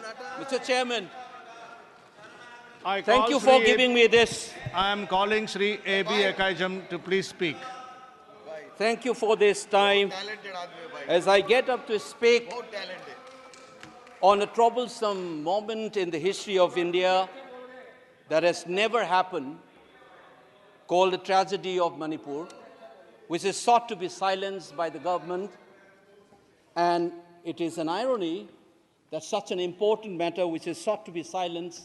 Mr. Chairman, thank you for giving me this. I am calling Sri A.B. Akoijamna to please speak. Thank you for this time. As I get up to speak on a troublesome moment in the history of India that has never happened, called the tragedy of Manipur, which is sought to be silenced by the government. And it is an irony that such an important matter which is sought to be silenced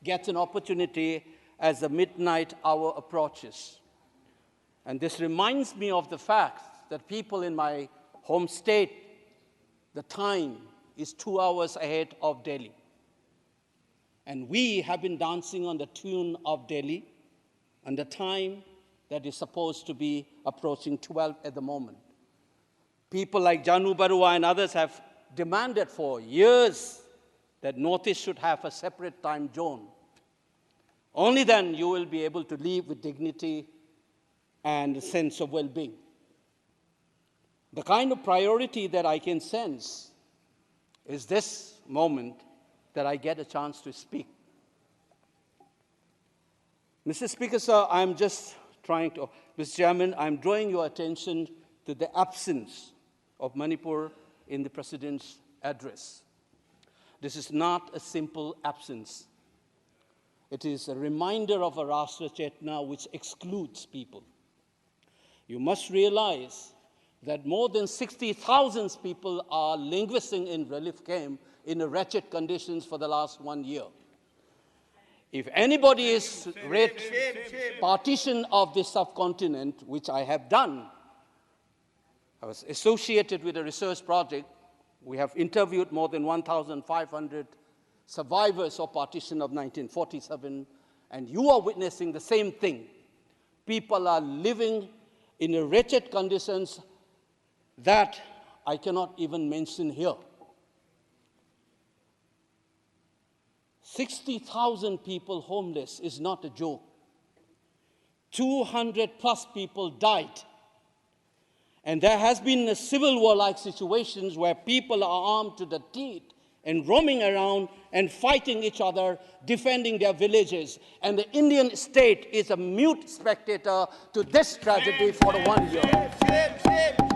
gets an opportunity as the midnight hour approaches. And this reminds me of the fact that people in my home state, the time is 2 hours ahead of Delhi. And we have been dancing on the tune of Delhi and the time that is supposed to be approaching 12 at the moment. People like Janu Barua and others have demanded for years that Northeast should have a separate time zone. Only then you will be able to live with dignity and a sense of well-being. The kind of priority that I can sense is this moment that I get a chance to speak. Mr. Speaker, sir, I'm just trying to, Mr. Chairman, I'm drawing your attention to the absence of Manipur in the President's address. This is not a simple absence. It is a reminder of a Rashtra Chetna which excludes people. You must realize that more than 60,000 people are languishing in relief camp in wretched conditions for the last 1 year. If anybody is read partition of this subcontinent, which I have done, I was associated with a research project. We have interviewed more than 1,500 survivors of partition of 1947, and you are witnessing the same thing. People are living in wretched conditions that I cannot even mention here. 60,000 people homeless is not a joke. 200 plus people died. And there has been a civil war-like situations where people are armed to the teeth and roaming around and fighting each other, defending their villages. And the Indian state is a mute spectator to this tragedy for 1 year.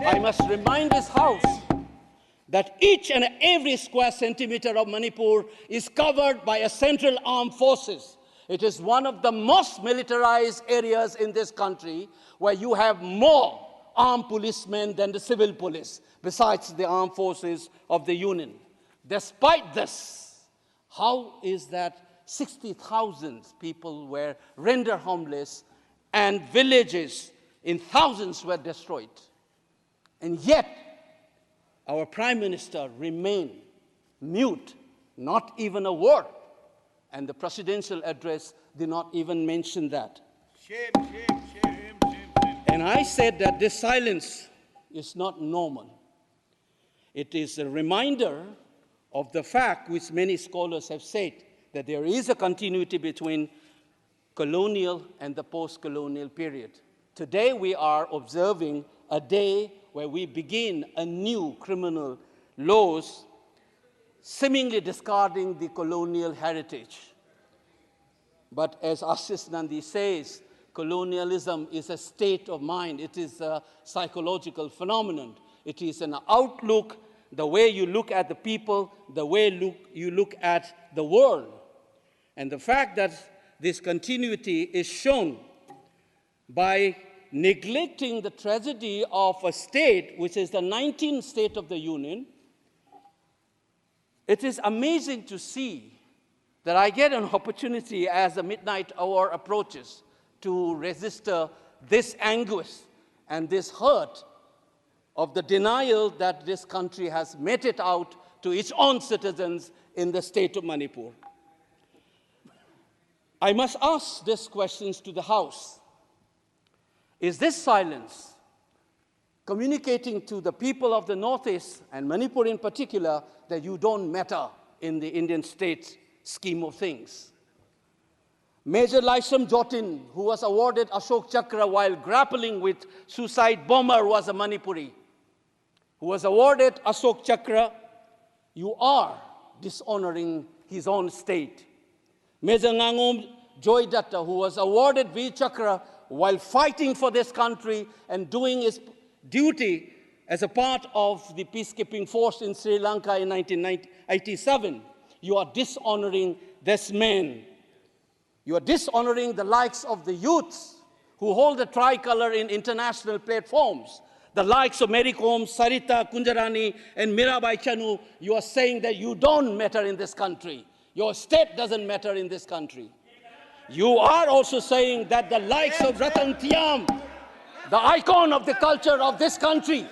I must remind this House that each and every square centimeter of Manipur is covered by a central armed forces. It is one of the most militarized areas in this country where you have more armed policemen than the civil police, besides the armed forces of the Union. Despite this, how is that 60,000 people were rendered homeless and villages in thousands were destroyed? And yet, our Prime Minister remained mute, not even a word. And the presidential address did not even mention that. Shame, shame, shame, shame. And I said that this silence is not normal. It is a reminder of the fact which many scholars have said, that there is a continuity between colonial and the post-colonial period. Today we are observing a day where we begin a new criminal laws, seemingly discarding the colonial heritage. But as Ashish Nandi says, colonialism is a state of mind. It is a psychological phenomenon. It is an outlook, the way you look at the people, the way you look at the world. And the fact that this continuity is shown by neglecting the tragedy of a state, which is the 19th state of the Union. It is amazing to see that I get an opportunity as the midnight hour approaches to register this anguish and this hurt of the denial that this country has meted out to its own citizens in the state of Manipur. I must ask these questions to the House. Is this silence communicating to the people of the Northeast, and Manipur in particular, that you don't matter in the Indian state scheme of things? Major Laisam Jotin, who was awarded Ashok Chakra while grappling with suicide bomber, was a Manipuri, who was awarded Ashok Chakra. You are dishonoring his own state. Major Ngangom Joy Datta, who was awarded Veer Chakra while fighting for this country and doing his duty as a part of the peacekeeping force in Sri Lanka in 1987, you are dishonoring this man. You are dishonoring the likes of the youths who hold the tricolor in international platforms. The likes of Mary Kom, Sarita Kunjarani, and Mirabai Chanu. You are saying that you don't matter in this country. Your state doesn't matter in this country. You are also saying that the likes of Ratan Thiam, the icon of the culture of this country,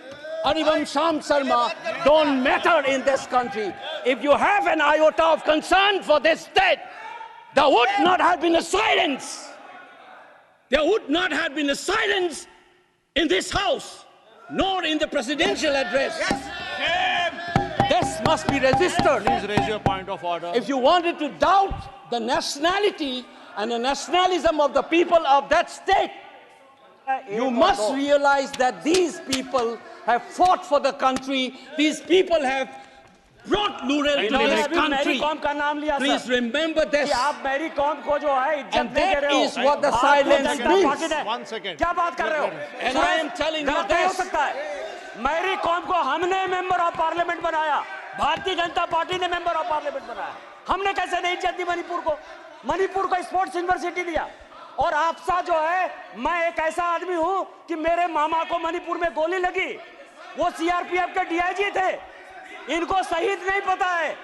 Arivam Sham Sarma, don't matter in this country. If you have an iota of concern for this state, there would not have been a silence. There would not have been a silence in this house, nor in the presidential address. This must be registered. Please raise your point of order. If you wanted to doubt the nationality and the nationalism of the people of that state, you must realize that these people have fought for the country. These people have brought rural to this country. Please remember this. And that is what the silence means. 1 second. And I am telling you this. Mary Kom को हमने member of parliament बनाया, Bharatiya Janata party ने member of parliament बनाया। हमने कैसे नहीं इज्जत दी मणिपुर को स्पोर्ट्स यूनिवर्सिटी दिया। और आपसा जो है, मैं एक ऐसा आदमी हूं कि मेरे मामा को मणिपुर में गोली लगी, वो सीआरपीएफ के डीआईजी थे, इनको शहीद नहीं पता है।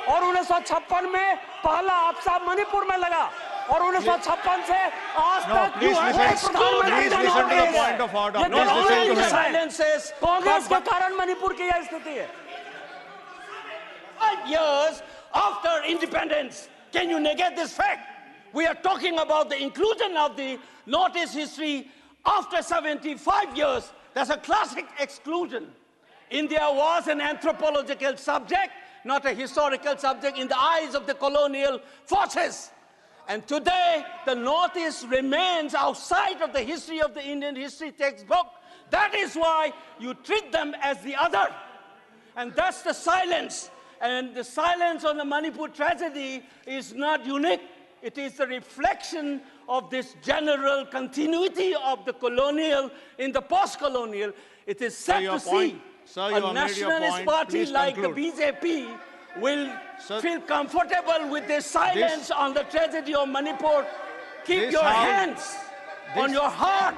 और 1956 में पहला आपसा मणिपुर में लगा, और 1956 से आज तक कांग्रेस के कारण मणिपुर की यह स्थिति है। 5 years after independence, can you negate this fact? We are talking about the inclusion of the Northeast history after 75 years. That's a classic exclusion. India was an anthropological subject, not a historical subject in the eyes of the colonial forces. And today, the Northeast remains outside of the history of the Indian history textbook. That is why you treat them as the other. And that's the silence. And the silence on the Manipur tragedy is not unique. It is a reflection of this general continuity of the colonial in the post-colonial. It is sad to see a nationalist party like the BJP will feel comfortable with this silence on the tragedy of Manipur. Keep your hands on your heart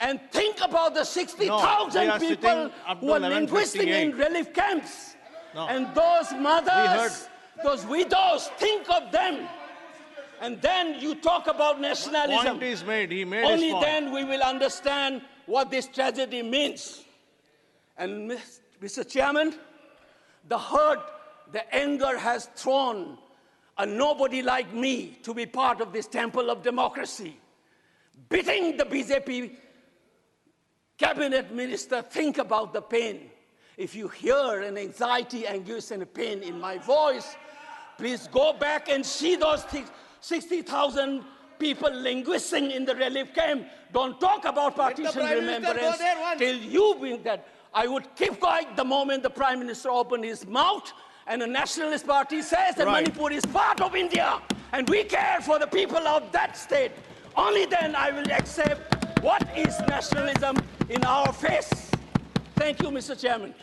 and think about the 60,000 people who are linguistic in relief camps. And those mothers, those widows, think of them. And then you talk about nationalism. Point is made. He made Only his point. then we will understand what this tragedy means. And Mr. Chairman, the hurt, the anger has thrown a nobody like me to be part of this temple of democracy. Beating the BJP cabinet minister, think about the pain. If you hear an anxiety, anguish, and a pain in my voice, please go back and see those 60,000 people linguisting in the relief camp. Don't talk about partition remembrance till you bring that. I would keep quiet the moment the Prime Minister opened his mouth and the Nationalist Party says that Manipur is part of India and we care for the people of that state. Only then I will accept what is nationalism in our face. Thank you, Mr. Chairman.